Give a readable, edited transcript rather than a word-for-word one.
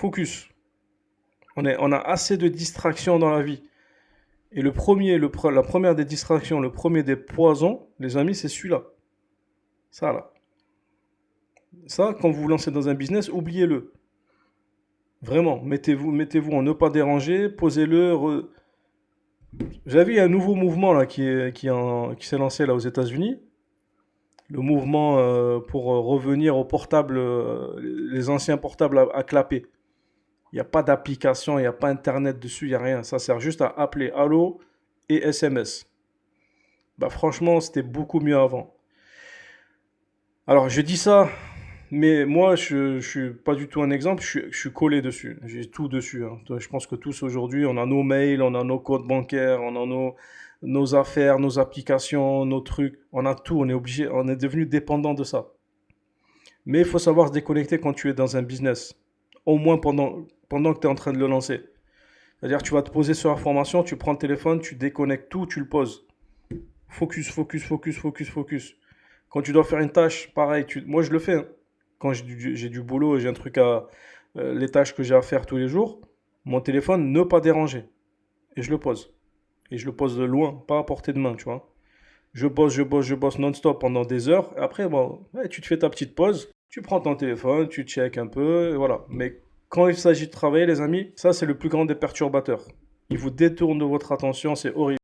Focus. On a assez de distractions dans la vie. Et la première des distractions, le premier des poisons, les amis, c'est celui-là. Ça, là. Ça, quand vous vous lancez dans un business, oubliez-le. Vraiment, mettez-vous en ne pas déranger, posez-le. Vous vu un nouveau mouvement là qui s'est lancé là aux États-Unis. Le mouvement pour revenir aux portables, les anciens portables à clapper. Il n'y a pas d'application, il n'y a pas Internet dessus, il n'y a rien. Ça sert juste à appeler Allo et SMS. Bah franchement, c'était beaucoup mieux avant. Alors je dis ça, mais moi je suis pas du tout un exemple, je suis collé dessus. J'ai tout dessus, hein. Je pense que tous aujourd'hui, on a nos mails, on a nos codes bancaires, on a nos affaires, nos applications, nos trucs. On a tout, on est obligé, on est devenu dépendant de ça. Mais il faut savoir se déconnecter quand tu es dans un business. Au moins pendant que tu es en train de le lancer. C'est-à-dire, tu vas te poser sur la formation, tu prends le téléphone, tu déconnectes tout, tu le poses. Focus, focus, focus, focus, focus. Quand tu dois faire une tâche, pareil, moi je le fais, hein. Quand j'ai du boulot et j'ai un truc les tâches que j'ai à faire tous les jours, mon téléphone, ne pas déranger. Et je le pose. Et je le pose de loin, pas à portée de main, tu vois. Je bosse non-stop pendant des heures. Et après, bon, ouais, tu te fais ta petite pause, tu prends ton téléphone, tu check un peu, et voilà. Mais quand il s'agit de travailler, les amis, ça c'est le plus grand des perturbateurs. Il vous détourne de votre attention, c'est horrible.